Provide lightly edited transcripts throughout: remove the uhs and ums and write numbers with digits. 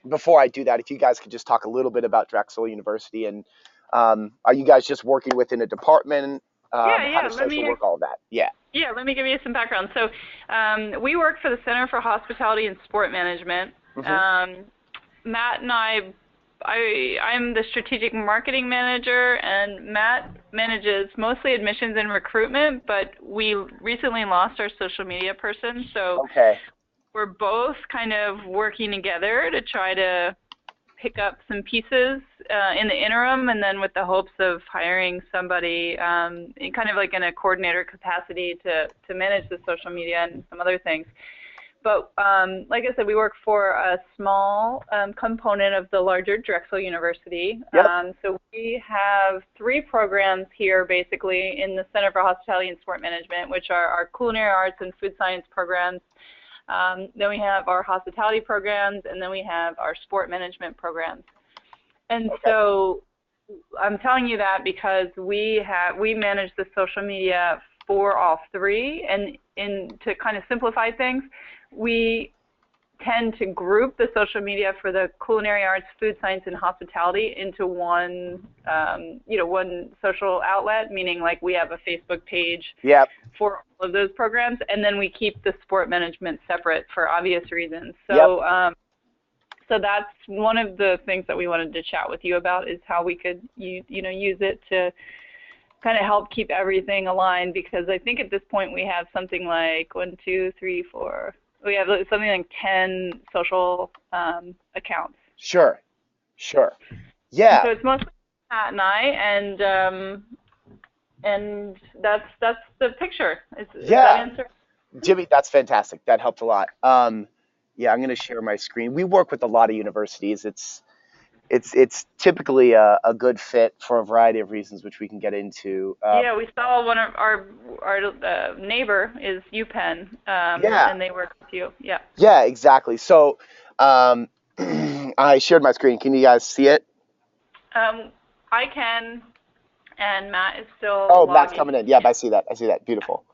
before I do that, if you guys could just talk a little bit about Drexel University and are you guys just working within a department? Yeah, How yeah. does social work? All of that? Yeah. Let me give you some background. So, we work for the Center for Hospitality and Sport Management. Hmm. Um, Matt and I'm the strategic marketing manager, and Matt manages mostly admissions and recruitment, but we recently lost our social media person, so Okay. we're both kind of working together to try to pick up some pieces in the interim, and then with the hopes of hiring somebody kind of like in a coordinator capacity to manage the social media and some other things. But like I said, we work for a small component of the larger Drexel University. Yep. So we have three programs here basically in the Center for Hospitality and Sport Management, which are our culinary arts and food science programs. Then we have our hospitality programs, and then we have our sport management programs. And Okay. so I'm telling you that because we manage the social media for all three, and to kind of simplify things, we tend to group the social media for the culinary arts, food science, and hospitality into one social outlet, meaning like we have a Facebook page Yep. for all of those programs, and then we keep the sport management separate for obvious reasons. Yep. So that's one of the things that we wanted to chat with you about, is how we could use it to kind of help keep everything aligned, because I think at this point we have something like we have something like 10 social accounts. Sure. Sure. And Yeah. so it's mostly Pat and I, and that's the picture. Is that Yeah. answer? Jimmy, that's fantastic. That helped a lot. Yeah, I'm going to share my screen. We work with a lot of universities. It's typically a good fit for a variety of reasons, which we can get into. Yeah, we saw one of our neighbor is UPenn, Yeah. and they work with you. Yeah. Yeah, exactly. So, um, I shared my screen. Can you guys see it? I can, and Matt is still Oh, Matt's logging. coming in. Yep, I see that. I see that. Beautiful.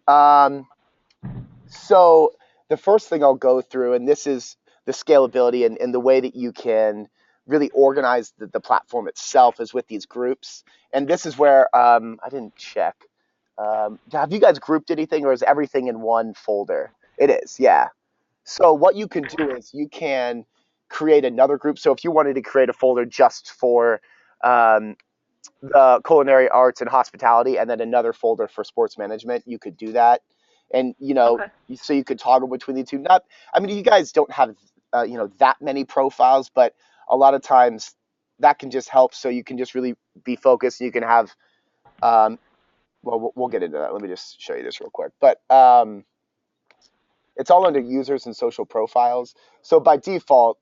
Um, so the first thing I'll go through, and this is the scalability and the way that you can really organize the platform itself is with these groups. And this is where I didn't check. Have you guys grouped anything, or is everything in one folder? It is, yeah. So what you can do is you can create another group. So if you wanted to create a folder just for um, the culinary arts and hospitality, and then another folder for sports management, you could do that. And Okay. so you could toggle between the two. Not, I mean, you guys don't have that many profiles, but a lot of times that can just help. So you can just really be focused. You can have, um, well, we'll get into that. Let me just show you this real quick. But it's all under users and social profiles. So by default,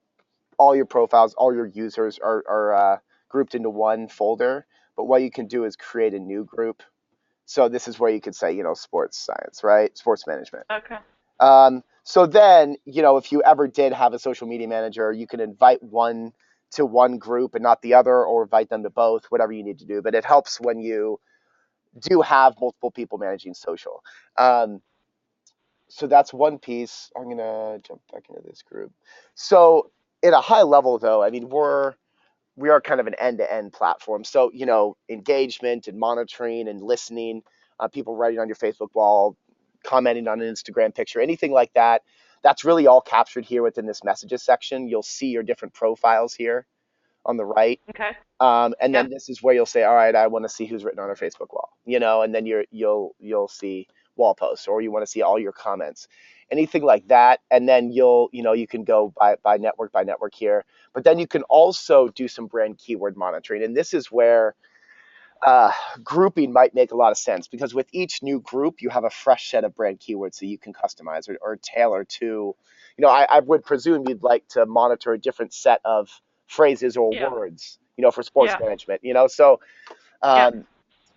all your profiles, all your users are grouped into one folder. But what you can do is create a new group. So this is where you could say, sports science, right? Sports management. Okay. So then, if you ever did have a social media manager, you can invite one to one group and not the other, or invite them to both, whatever you need to do. But it helps when you do have multiple people managing social. Um, so that's one piece. I'm gonna jump back into this group. So at a high level, though, I mean, we are kind of an end-to-end platform. So, engagement and monitoring and listening, people writing on your Facebook wall, commenting on an Instagram picture, anything like that. That's really all captured here within this messages section. You'll see your different profiles here on the right. Okay. And Yeah. then this is where you'll say, all right, I want to see who's written on our Facebook wall, and then you'll see wall posts, or you want to see all your comments, anything like that. And then you can go by network here, but then you can also do some brand keyword monitoring. And this is where uh, grouping might make a lot of sense, because with each new group, you have a fresh set of brand keywords that you can customize or tailor to, I would presume you'd like to monitor a different set of phrases or Yeah. words, for sports Yeah. management, so Yeah. um,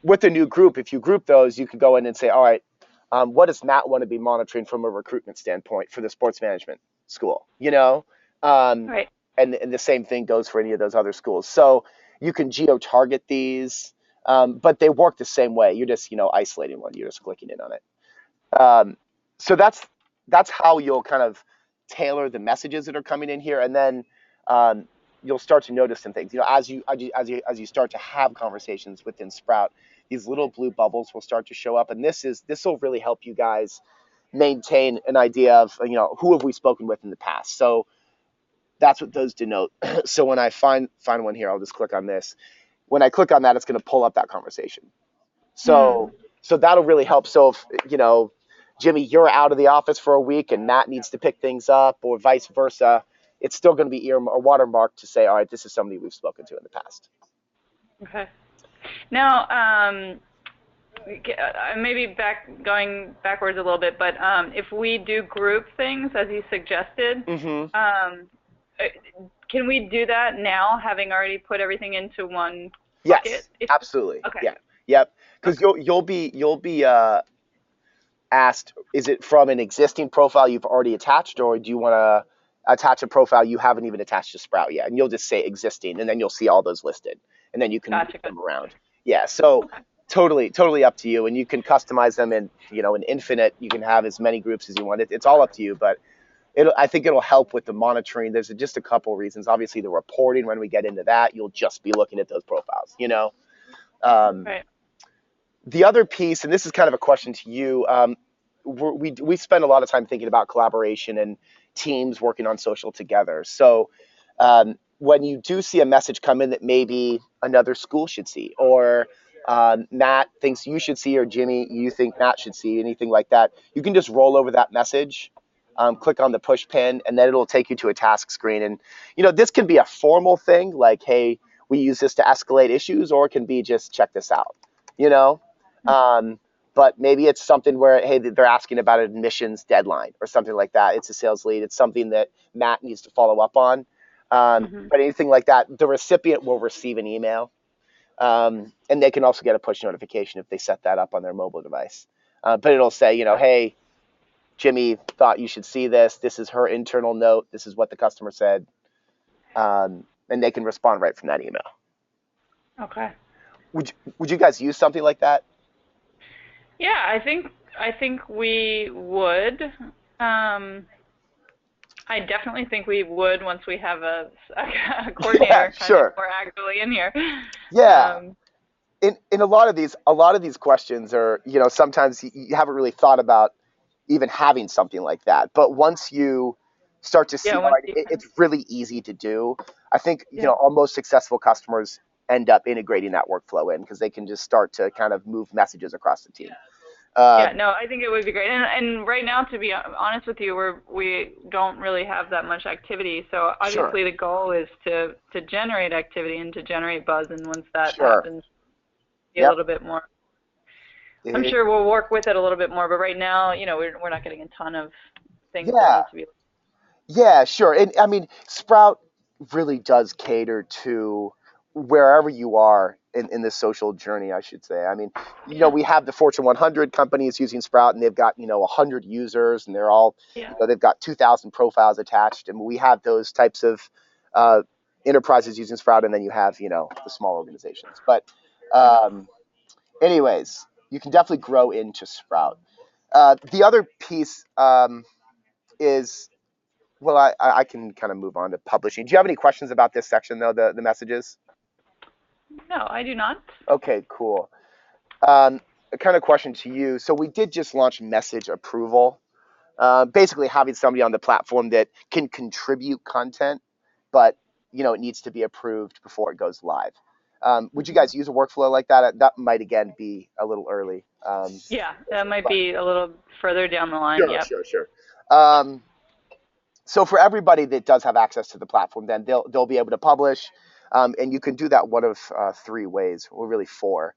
with a new group, if you group those, you could go in and say, all right, what does Matt want to be monitoring from a recruitment standpoint for the sports management school, um, Right. and the same thing goes for any of those other schools. So you can geo-target these, but they work the same way. You're just, isolating one. You're just clicking in on it. So that's how you'll kind of tailor the messages that are coming in here. And then um, you'll start to notice some things. As you start to have conversations within Sprout, these little blue bubbles will start to show up, and this will really help you guys maintain an idea of who have we spoken with in the past. So that's what those denote. So when I find one here, I'll just click on this. When I click on that, it's going to pull up that conversation. Hmm. So that'll really help. So if Jimmy, you're out of the office for a week and Matt needs to pick things up, or vice versa, it's still going to be ear or watermarked to say, all right, this is somebody we've spoken to in the past. Okay. Now, maybe going backwards a little bit, but if we do group things as you suggested, Mm-hmm. uh, can we do that now, having already put everything into one bucket? Yes, absolutely. Okay. Yeah. Yep. Because Okay. you'll be asked, is it from an existing profile you've already attached, or do you want to attach a profile you haven't even attached to Sprout yet? And you'll just say existing, and then you'll see all those listed, and then you can move Gotcha. Gotcha. them around. Yeah, so Okay. totally up to you, and you can customize them in in infinite. You can have as many groups as you want. It's all up to you, but I think it'll help with the monitoring. There's just a couple reasons. Obviously, the reporting. When we get into that, you'll just be looking at those profiles. Um, Right. the other piece, and this is kind of a question to you, we spend a lot of time thinking about collaboration and teams working on social together. So when you do see a message come in that maybe another school should see, or Matt thinks you should see, or Jimmy, you think Matt should see, anything like that, you can just roll over that message, click on the push pin, and then it'll take you to a task screen. And this can be a formal thing like, hey, we use this to escalate issues, or it can be just check this out. You know, um, but maybe it's something where, hey, they're asking about an admissions deadline or something like that. It's a sales lead. It's something that Matt needs to follow up on. Hmm. But anything like that, the recipient will receive an email, and they can also get a push notification if they set that up on their mobile device. But it'll say, hey, Jimmy thought you should see this. This is her internal note. This is what the customer said. And they can respond right from that email. Okay. Would you guys use something like that? Yeah, I think we would. I definitely think we would once we have a Yeah, coordinator kind of sure. more actively in here. Yeah. Um, In a lot of these questions are, sometimes you haven't really thought about even having something like that. But once you start to yeah, see, all once right, you kind of, it's really easy to do. I think, yeah. our most successful customers end up integrating that workflow in because they can just start to kind of move messages across the team. Yeah, Um, no, I think it would be great. And right now, to be honest with you, we don't really have that much activity. So sure, obviously the goal is to generate activity and to generate buzz. And once that sure. happens, be a Yep. little bit more. I'm It, sure we'll work with it a little bit more. But right now, we're not getting a ton of things that yeah. need to be. Yeah, sure. And I mean, Sprout really does cater to wherever you are in the social journey, I should say. I mean, Yeah. we have the Fortune 100 companies using Sprout, and they've got, 100 users, and they're all, Yeah. they've got 2,000 profiles attached. And we have those types of uh, enterprises using Sprout, and then you have, the small organizations. But, Mhm. um, anyways, you can definitely grow into Sprout. The other piece is, well, I can kind of move on to publishing. Do you have any questions about this section, though, the messages? No, I do not. Okay, cool. A kind of question to you. So we did just launch message approval, basically having somebody on the platform that can contribute content, but it needs to be approved before it goes live. Would you Hmm. guys use a workflow like that? That might again be a little early. Yeah, that might But be a little further down the line. sure, Yep. sure, sure. Um, so for everybody that does have access to the platform, then they'll be able to publish, and you can do that one of three ways, or really four.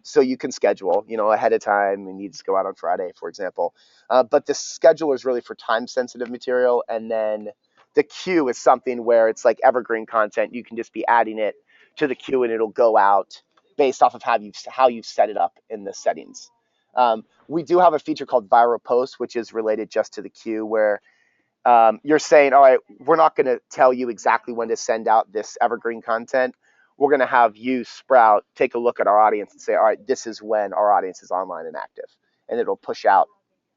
So you can schedule, ahead of time, and you just go out on Friday, for example. But the schedule is really for time-sensitive material, and then the queue is something where it's like evergreen content. You can just be adding it to the queue, and it'll go out based off of how you've set it up in the settings. We do have a feature called viral post, which is related just to the queue, where you're saying, all right, we're not going to tell you exactly when to send out this evergreen content. We're going to have you, Sprout, take a look at our audience and say, all right, this is when our audience is online and active. And it'll push out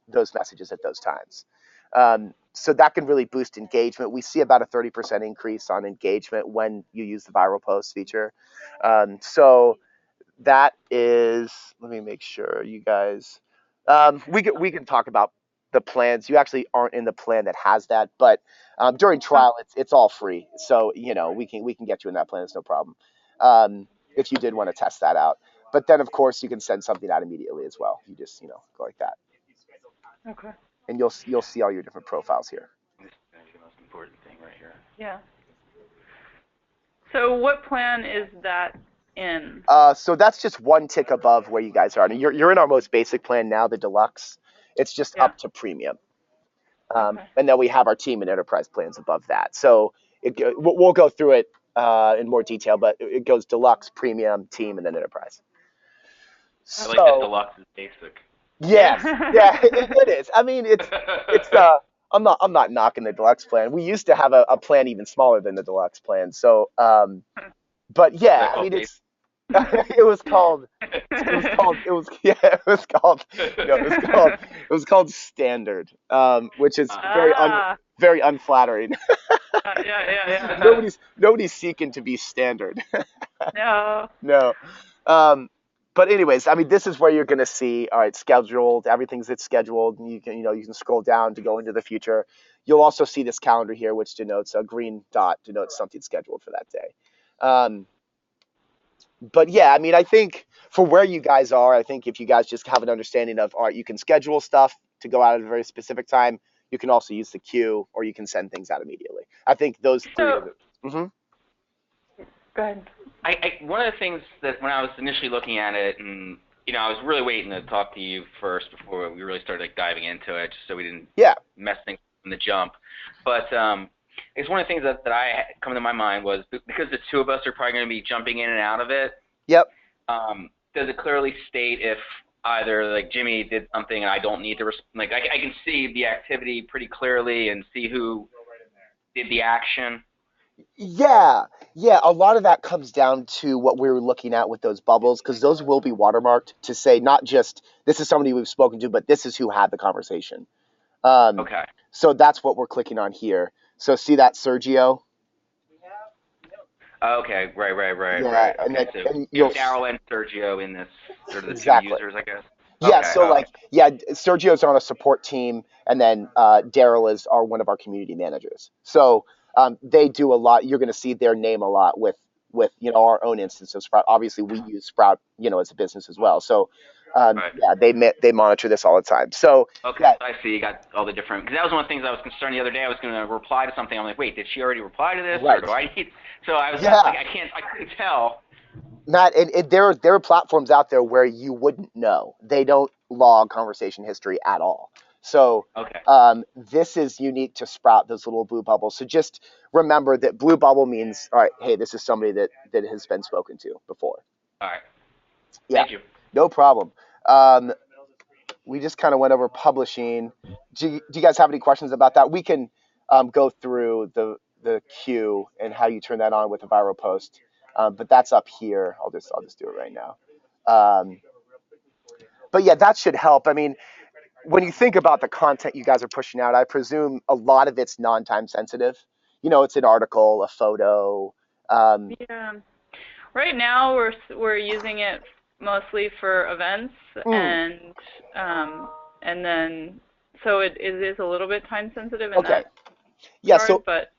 those messages at those times. So that can really boost engagement. We see about a 30% increase on engagement when you use the viral post feature. So that is, let me make sure you guys, we can talk about the plans. You actually aren't in the plan that has that, but during trial, it's all free. So we can get you in that plan. It's no problem. If you did want to test that out, but then of course you can send something out immediately as well. You just go like that, Okay. and you'll see all your different profiles here. This is going to be the most important thing right here. Yeah. So what plan is that in? So that's just one tick above where you guys are. And you're in our most basic plan now, the deluxe. It's just Yeah. up to premium. Okay. And then we have our team and enterprise plans above that. So we'll go through it in more detail, but it goes deluxe, premium, team, and then enterprise. I like that So deluxe is basic. yes, Yeah. yeah, it is. I mean, it's I'm not knocking the deluxe plan. We used to have a plan even smaller than the deluxe plan. So but Is yeah, that I called mean basic? it's it was called it was called standard, which is Ah. very unflattering. Yeah. Nobody's seeking to be standard. No. No. But anyways, I mean, this is where you're going to see, all right, scheduled, everything's it's scheduled. And you can scroll down to go into the future. You'll also see this calendar here, which denotes a green dot denotes something scheduled for that day. Um, but yeah, I mean, I think for where you guys are, I think if you guys just have an understanding of, all right, you can schedule stuff to go out at a very specific time. You can also use the queue, or you can send things out immediately. I think those three are So the. Mm-hmm. go ahead. One of the things that when I was initially looking at it, and I was really waiting to talk to you first before we really started diving into it, just so we didn't Yeah. mess things from the jump. But it's one of the things that I had come to my mind was because the two of us are probably going to be jumping in and out of it. Yep. Does it clearly state if either like Jimmy did something and I don't need to I can see the activity pretty clearly and see who did the action? Yeah, yeah. A lot of that comes down to what we were looking at with those bubbles, because those will be watermarked to say not just this is somebody we've spoken to, but this is who had the conversation. Um, Okay. so that's what we're clicking on here. So see that Sergio? Okay, Yeah, right. and Okay, then so and you you'll have Daryl and Sergio in this, sort of the two exactly. users, I guess. Yeah, Okay, so okay. Sergio's on a support team, and then Daryl is one of our community managers. So they do a lot. You're going to see their name a lot with our own instance of Sprout. Obviously, we use Sprout as a business as well. So Right. yeah, they monitor this all the time. So Okay, yeah, so I see. You got all the different. Because that was one of the things I was concerned the other day. I was going to reply to something. I'm like, wait, did she already reply to this, or right. do I need? So I was Yeah, like, I couldn't tell. Matt, and there are platforms out there where you wouldn't know. They don't log conversation history at all. So Okay. this is unique to Sprout, those little blue bubbles. So just remember that blue bubble means, all right, hey, this is somebody that has been spoken to before. All right. Yeah, Thank you. no problem. Um, we just kind of went over publishing. Do you guys have any questions about that? We can go through the queue and how you turn that on with a viral post. But that's up here. I'll just do it right now. Um, but yeah, that should help. I mean, when you think about the content you guys are pushing out, I presume a lot of it's non-time sensitive. It's an article, a photo. Um, Yeah. Right now we're using it mostly for events mm, and then so it is a little bit time sensitive in okay. that Yeah. regard, So but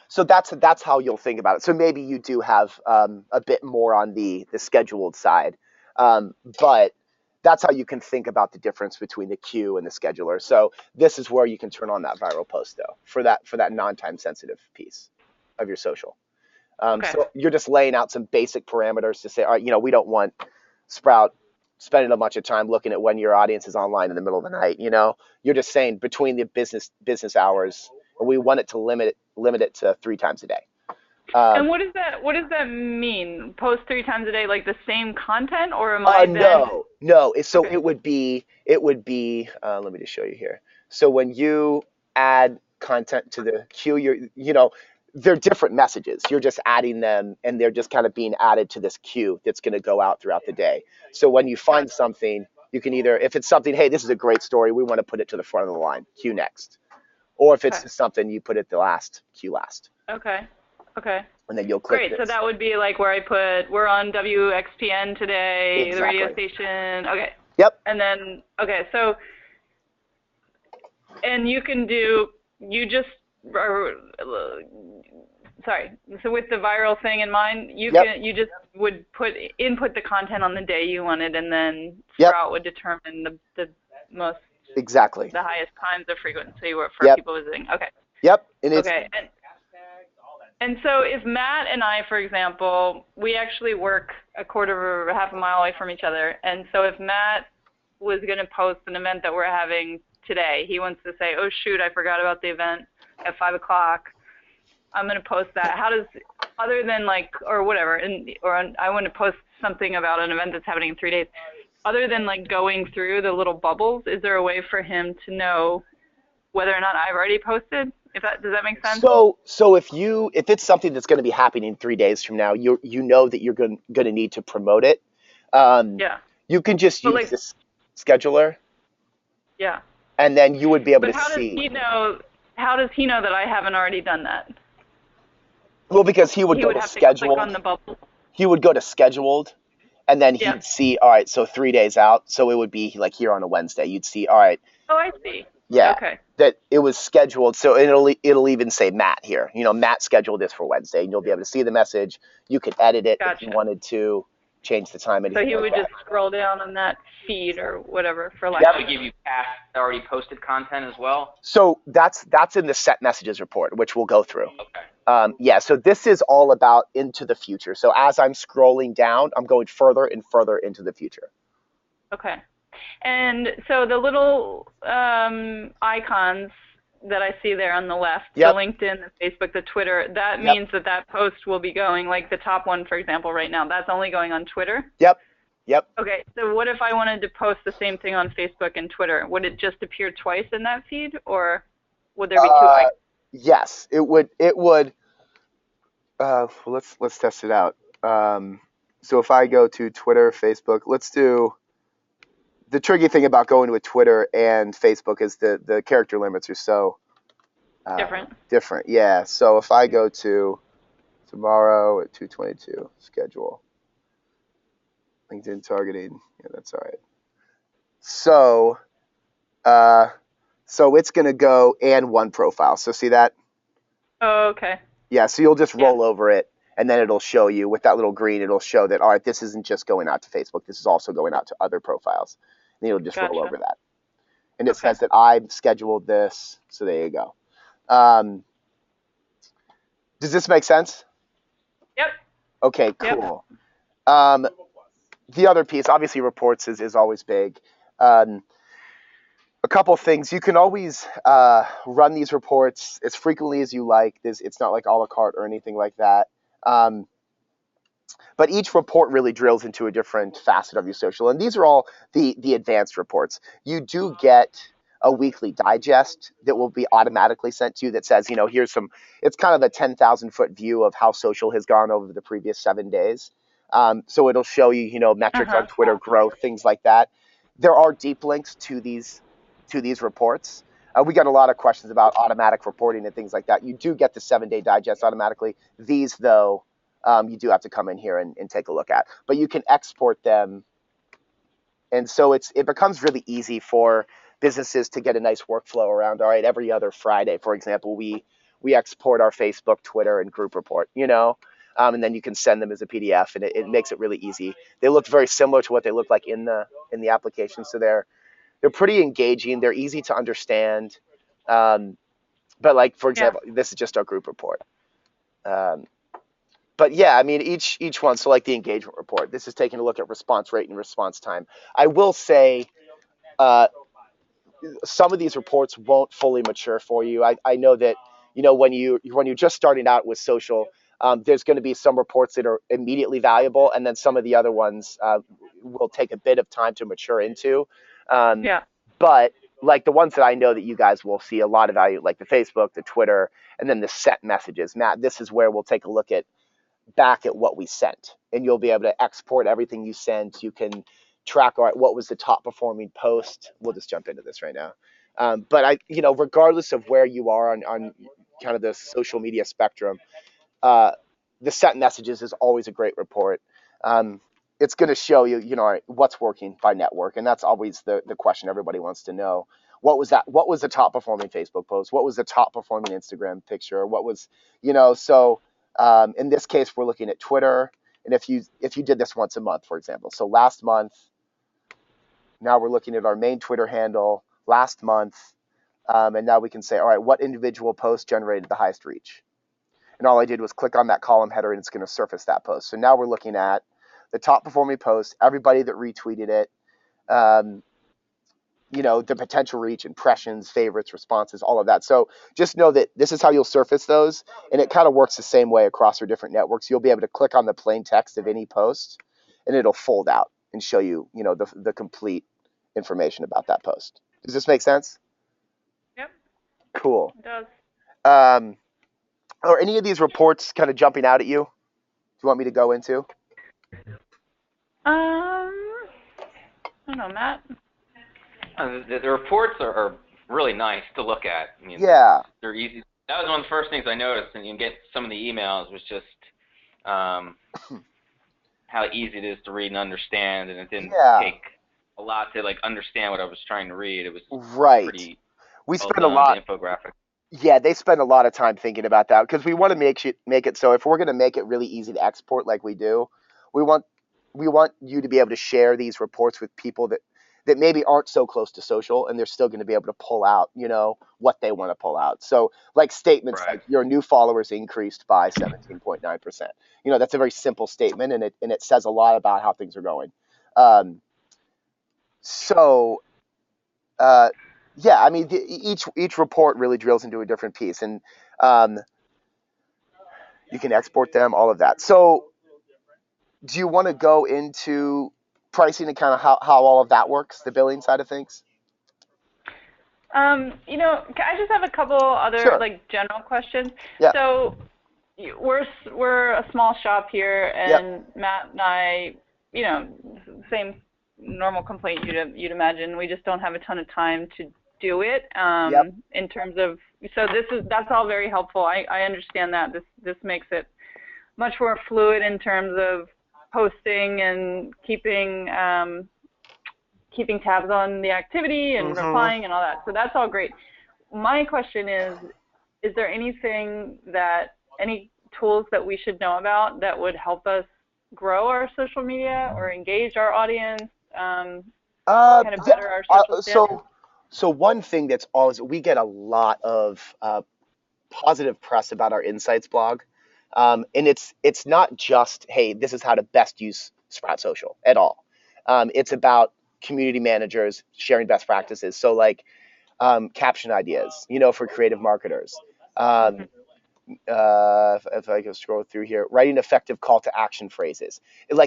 so that's how you'll think about it. So maybe you do have a bit more on the scheduled side, but that's how you can think about the difference between the queue and the scheduler. So this is where you can turn on that viral post though for that non-time sensitive piece of your social. okay. So you're just laying out some basic parameters to say, all right, we don't want Sprout spending a bunch of time looking at when your audience is online in the middle of the night. You're just saying between the business hours, and we want it to limit it to 3 times a day. And Um, what does that mean? Post 3 times a day, like the same content, or am I then? no. So Okay. it would be. Let me just show you here. So when you add content to the queue, they're different messages. You're just adding them, and they're just kind of being added to this queue that's going to go out throughout the day. So when you find something, You can either, if it's something, hey, this is a great story, we want to put it to the front of the line, cue next. Or if it's Okay. just something, you put it the last, cue last. Okay. Okay. And then you'll click Great. So this. that would be like where I put, we're on WXPN today, the radio Exactly. station. Okay. Yep. And then, okay, so, and you can do, you just, or, sorry, so with the viral thing in mind, you Yep. can, you just would input the content on the day you wanted, and then Yep. Sprout would determine the most, Exactly. the highest times of frequency for Yep. people visiting. Okay. Yep. And it's, Okay. And so if Matt and I, for example, we actually work a quarter or half a mile away from each other, and so if Matt was going to post an event that we're having today, he wants to say, oh shoot, I forgot about the event at 5 o'clock, I'm going to post that. How does, other than like, or whatever, I want to post something about an event that's happening in 3 days, other than like going through the little bubbles, is there a way for him to know whether or not I've already posted? Does that make sense? so if it's something that's going to be happening 3 days from now, you know that you're going to need to promote it. Yeah. You can just But use like, this scheduler, yeah. and then you would be able But to how does see. he know? How does he know that I haven't already done that? Well, because he would He go would to have to click scheduled. on the bubble. He would go to scheduled, and then Yeah. he'd see, all right, so 3 days out. So it would be like here on a Wednesday. You'd see, all right, Oh, I see. yeah, Okay. that it was scheduled. So it'll even say Matt here. Matt scheduled this for Wednesday, and you'll be able to see the message. You could edit it if you Gotcha. wanted to, change the time, So anything he like would that. just scroll down on that feed or whatever for like. That would give you past already posted content as well. So that's in the set messages report, which we'll go through. Okay. Yeah, so this is all about into the future. So as I'm scrolling down, I'm going further and further into the future. Okay. And so the little icons that I see there on the left, Yep. the LinkedIn, the Facebook, the Twitter, that Yep. means that post will be going, like the top one, for example, right now, that's only going on Twitter? Yep. Okay, so what if I wanted to post the same thing on Facebook and Twitter? Would it just appear twice in that feed, or would there be two icons? Yes, it would. Let's test it out. So if I go to Twitter, Facebook, let's do. The tricky thing about going with Twitter and Facebook is the character limits are so different. Yeah. So if I go to tomorrow at 2:22 schedule, LinkedIn targeting, yeah, that's all right. So it's gonna go and one profile. So see that? Oh, okay. Yeah. So you'll just roll over it, and then it'll show you with that little green. It'll show that all right, this isn't just going out to Facebook. This is also going out to other profiles. And you'll just roll over that, and it says that I've scheduled this. So there you go. Does this make sense? Yep. Okay, cool. The other piece, obviously, reports is always big. A couple things. You can always run these reports as frequently as you like. It's not like a la carte or anything like that. But each report really drills into a different facet of your social. And these are all the advanced reports. You do get a weekly digest that will be automatically sent to you that says, here's it's kind of a 10,000-foot view of how social has gone over the previous 7 days. So it'll show you, metrics on Twitter, growth, things like that. There are deep links to these reports. We got a lot of questions about automatic reporting and things like that. You do get the 7-day digest automatically. These, though, you do have to come in here and take a look at. But you can export them. And so it becomes really easy for businesses to get a nice workflow around. All right, every other Friday, for example, we export our Facebook, Twitter, and group report, and then you can send them as a PDF, and it makes it really easy. They look very similar to what they look like in the application. So they're pretty engaging. They're easy to understand. But like, for example, this is just our group report. But yeah, I mean, each one, so like the engagement report, this is taking a look at response rate and response time. I will say some of these reports won't fully mature for you. I know that, when you're just starting out with social, there's going to be some reports that are immediately valuable, and then some of the other ones will take a bit of time to mature into. But like the ones that I know that you guys will see a lot of value, like the Facebook, the Twitter, and then the set messages. Matt, this is where we'll take a look back at what we sent, and you'll be able to export everything you sent. You can track, all right, what was the top performing post. We'll just jump into this right now. But regardless of where you are on kind of the social media spectrum, uh, the sent messages is always a great report. Um, it's going to show you, all right, what's working by network, and that's always the question everybody wants to know. What was that? What was the top performing Facebook post? What was the top performing Instagram picture? What was, so in this case, we're looking at Twitter, and if you did this once a month, for example, so last month, now we're looking at our main Twitter handle last month, and now we can say, all right, what individual post generated the highest reach? And all I did was click on that column header, and it's going to surface that post. So now we're looking at the top performing post, everybody that retweeted it, um, the potential reach, impressions, favorites, responses, all of that. So just know that this is how you'll surface those, and it kind of works the same way across your different networks. You'll be able to click on the plain text of any post, and it'll fold out and show you, the complete information about that post. Does this make sense? Yep, Cool. it does. Um, are any of these reports kind of jumping out at you? Do you want me to go into? I don't know, Matt. The reports are really nice to look at. I mean, Yeah. they're easy. That was one of the first things I noticed, and you get some of the emails was just how easy it is to read and understand, and it didn't take a lot to understand what I was trying to read. It was pretty We well spend done, a lot. the infographic. Yeah, they spend a lot of time thinking about that because we want to make it so if we're going to make it really easy to export like we do, we want you to be able to share these reports with people that maybe aren't so close to social, and they're still going to be able to pull out, what they want to pull out. So like statements Right. like your new followers increased by 17.9%. That's a very simple statement, and it says a lot about how things are going. So yeah, I mean, each report really drills into a different piece, and um, you can export them, all of that. So, do you want to go into pricing and kind of how all of that works, the billing side of things? I just have a couple other Sure. general questions. Yeah. So we're a small shop here, Yep. and Matt and I, same normal complaint you'd imagine. We just don't have a ton of time to do it. Yep. In terms of, so that's all very helpful. I understand that this makes it much more fluid in terms of posting and keeping tabs on the activity and replying and all that. So that's all great. My question is there any tools that we should know about that would help us grow our social media or engage our audience, kind of better our social standards? So one thing that's always, we get a lot of positive press about our Insights blog. And it's not just, hey, this is how to best use Sprout Social at all. It's about community managers sharing best practices. So like caption ideas, for creative marketers. If I can scroll through here, writing effective call to action phrases. And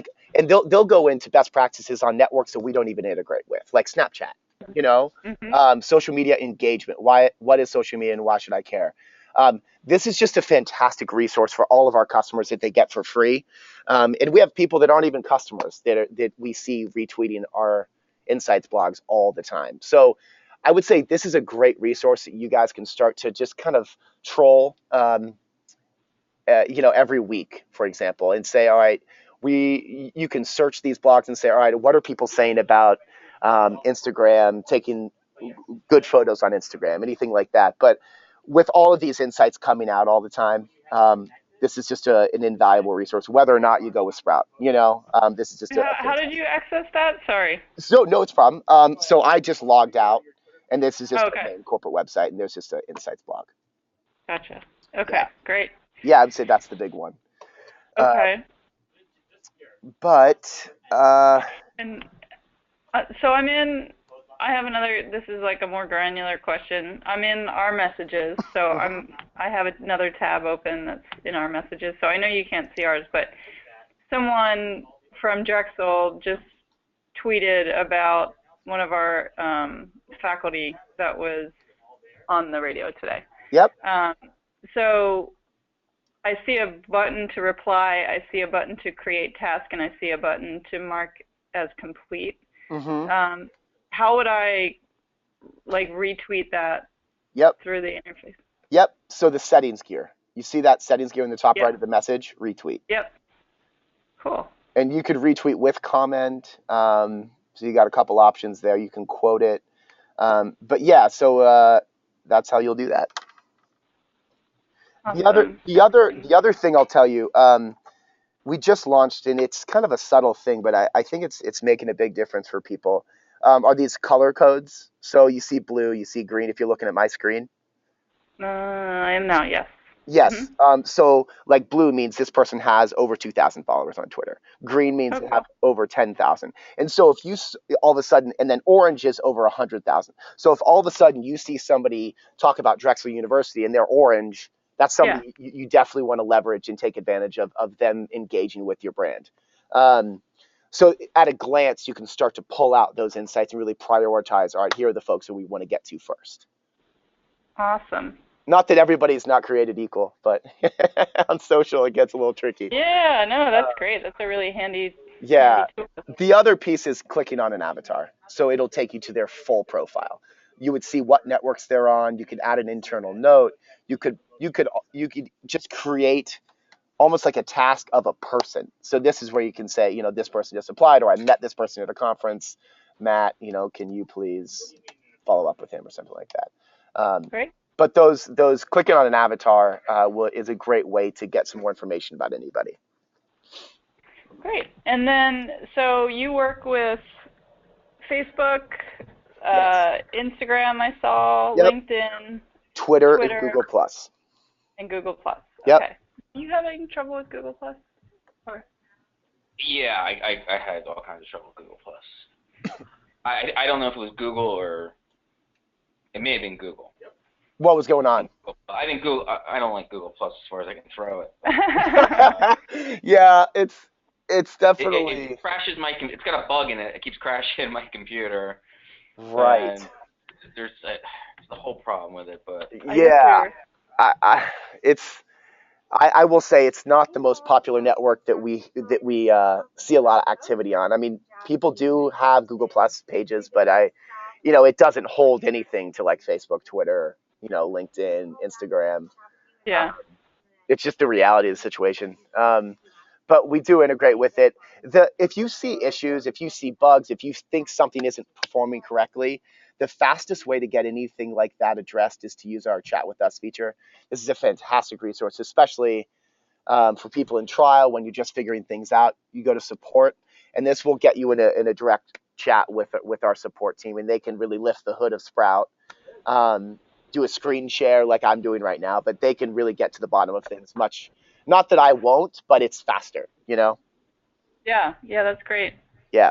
they'll go into best practices on networks that we don't even integrate with, like Snapchat. Social media engagement. What is social media, and why should I care? This is just a fantastic resource for all of our customers that they get for free. And we have people that aren't even customers that we see retweeting our Insights blogs all the time. So I would say this is a great resource that you guys can start to just kind of troll, every week, for example, and say, all right, you can search these blogs and say, all right, what are people saying about Instagram, taking good photos on Instagram, anything like that. But with all of these insights coming out all the time, this is just an invaluable resource, whether or not you go with Sprout. This is just How did you access that? Sorry. So no, it's problem. So I just logged out, and this is just Okay. our main corporate website, and there's just an Insights blog. Gotcha. Okay, Yeah. great. Yeah, I would say that's the big one. Okay. But And so I have another, this is like a more granular question. I'm in our messages, so I have another tab open that's in our messages. So I know you can't see ours, but someone from Drexel just tweeted about one of our faculty that was on the radio today. Yep. So I see a button to reply, I see a button to create task, and I see a button to mark as complete. How would I like retweet that Yep. through the interface? Yep. So the settings gear. You see that settings gear in the top Yep. right of the message? Retweet. Yep. Cool. And you could retweet with comment. So you got a couple options there. You can quote it. But yeah, so that's how you'll do that. Awesome. The other thing I'll tell you, we just launched, and it's kind of a subtle thing, but I think it's making a big difference for people. Are these color codes? So you see blue, you see green if you're looking at my screen. I am now, yes. Yes. So like blue means this person has over 2,000 followers on Twitter. Green means they have over 10,000. And so if you all of a sudden, and then orange is over 100,000. So if all of a sudden you see somebody talk about Drexel University and they're orange, that's something you definitely want to leverage and take advantage of them engaging with your brand. So at a glance, you can start to pull out those insights and really prioritize, all right, here are the folks that we want to get to first. Awesome. Not that everybody's not created equal, but on social it gets a little tricky. Yeah, no, that's great. That's a really handy. Yeah. Handy tool. The other piece is clicking on an avatar. So it'll take you to their full profile. You would see what networks they're on. You could add an internal note. You could just create almost like a task of a person. So this is where you can say, this person just applied, or I met this person at a conference. Matt, can you please follow up with him or something like that? Great. But those clicking on an avatar is a great way to get some more information about anybody. Great. And then, so you work with Facebook, Instagram, I saw, LinkedIn, Twitter, and Google Plus. And Google Plus. Yep. Okay. Are you having trouble with Google Plus? Or? Yeah, I had all kinds of trouble with Google Plus. I don't know if it was Google or it may have been Google. What was going on? I think Google. I don't like Google Plus as far as I can throw it. Yeah, it's definitely. It crashes my. It's got a bug in it. It keeps crashing my computer. Right. And there's the whole problem with it, but yeah, I will say it's not the most popular network that we see a lot of activity on. I mean, people do have Google Plus pages, but it doesn't hold anything to like Facebook, Twitter, LinkedIn, Instagram. Yeah. It's just the reality of the situation. But we do integrate with it. If you see issues, if you see bugs, if you think something isn't performing correctly, the fastest way to get anything like that addressed is to use our Chat with Us feature. This is a fantastic resource, especially for people in trial when you're just figuring things out. You go to support, and this will get you in a direct chat with our support team, and they can really lift the hood of Sprout. Do a screen share like I'm doing right now, but they can really get to the bottom of things much. Not that I won't, but it's faster, Yeah, that's great. Yeah.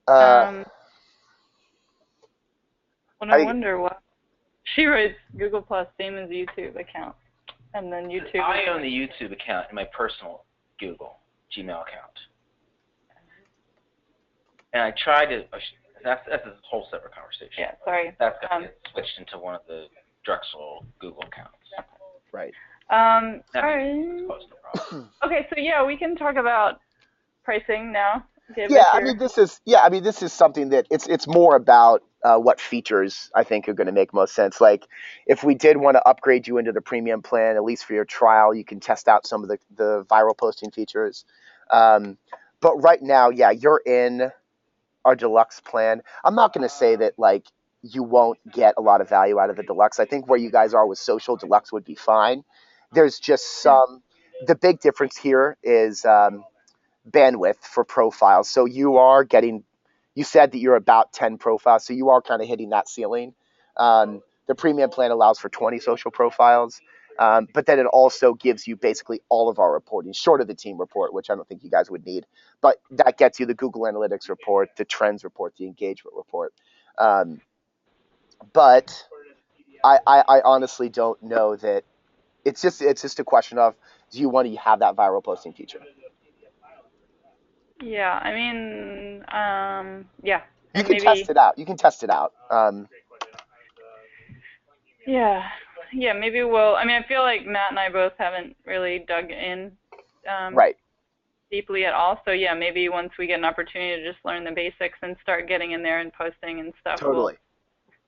Well, I wonder why. She writes Google Plus, same as YouTube account, and then YouTube. I own the YouTube account in my personal Gmail account, and I tried to. That's a whole separate conversation. Yeah, sorry. That's going to get switched into one of the Drexel Google accounts. Right. Sorry. Okay, so yeah, we can talk about pricing now. I mean, this is something that it's more about what features I think are going to make most sense. Like, if we did want to upgrade you into the premium plan, at least for your trial, you can test out some of the viral posting features. But right now, you're in our deluxe plan. I'm not going to say that like you won't get a lot of value out of the deluxe. I think where you guys are with social, deluxe would be fine. There's just the big difference here is bandwidth for profiles. So you said that you're about 10 profiles, so you are kind of hitting that ceiling. The premium plan allows for 20 social profiles, but then it also gives you basically all of our reporting, short of the team report, which I don't think you guys would need. But that gets you the Google Analytics report, the trends report, the engagement report. But I honestly don't know that it's just a question of, do you want to have that viral posting feature? Yeah, I mean, yeah. You can test it out. Yeah, maybe we'll. I mean, I feel like Matt and I both haven't really dug in. Right. deeply at all. So yeah, maybe once we get an opportunity to just learn the basics and start getting in there and posting and stuff, Totally.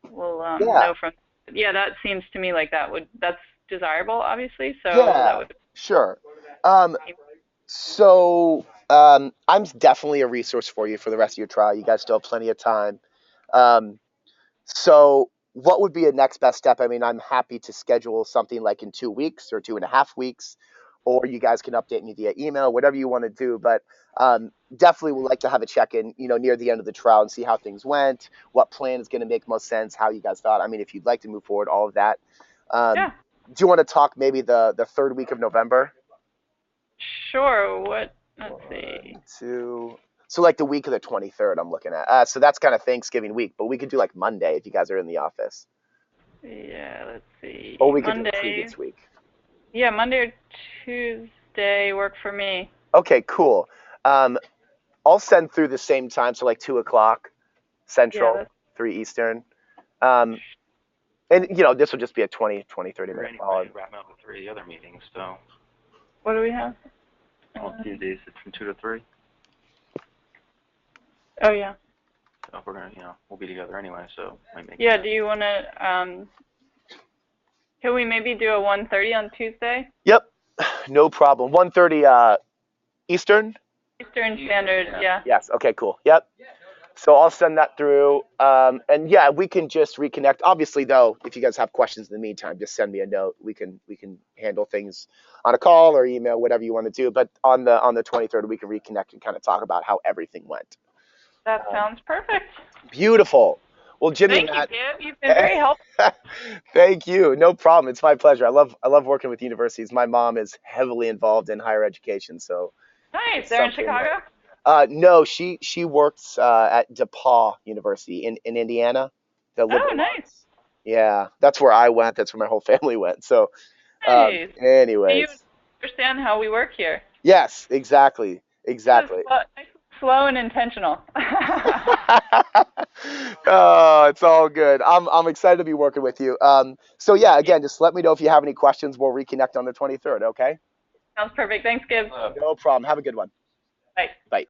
we'll Yeah. know from. Yeah, that seems to me like that's desirable, obviously. So Yeah. that would. Sure. I'm definitely a resource for you for the rest of your trial. You guys still have plenty of time. Um, So what would be a next best step? I mean, I'm happy to schedule something like in 2 weeks or 2.5 weeks, or you guys can update me via email, whatever you want to do. But definitely would like to have a check-in, near the end of the trial and see how things went, what plan is going to make most sense, how you guys thought. I mean, if you'd like to move forward, all of that. Yeah. Do you want to talk maybe the third week of November? Sure. Let's see. So like the week of the 23rd, I'm looking at. So that's kind of Thanksgiving week, but we could do like Monday if you guys are in the office. Yeah, let's see. Or we could Monday. do the previous week. Yeah, Monday or Tuesday work for me. Okay, cool. I'll send through the same time, so like 2 o'clock Central, 3 Eastern. And this will just be a 20, 30 minute call. We're wrapping up with 3 of the other meetings, so. What do we have? Well, Tuesdays it's from 2 to 3. Oh yeah. So if we're gonna, we'll be together anyway, so might make. Yeah. Do you want to? Can we maybe do a 1:30 on Tuesday? Yep, no problem. 1:30 Eastern. Eastern Standard. Yeah. Yes. Okay. Cool. Yep. So I'll send that through. And yeah, we can just reconnect. Obviously, though, if you guys have questions in the meantime, just send me a note. We can handle things on a call or email, whatever you want to do. But on the 23rd, we can reconnect and kind of talk about how everything went. That sounds perfect. Beautiful. Well, Jimmy, thank you, Gib. You've been very helpful. Thank you. No problem. It's my pleasure. I love working with universities. My mom is heavily involved in higher education, so. Nice. They're in Chicago? No, she works at DePaul University in Indiana. Oh, nice. Yeah, that's where I went. That's where my whole family went. So, nice. anyways. Do you understand how we work here? Yes, exactly. Slow and intentional. Oh, it's all good. I'm excited to be working with you. So yeah, again, just let me know if you have any questions. We'll reconnect on the 23rd. Okay. Sounds perfect. Thanks, Gib. No problem. Have a good one. Bye. Bye.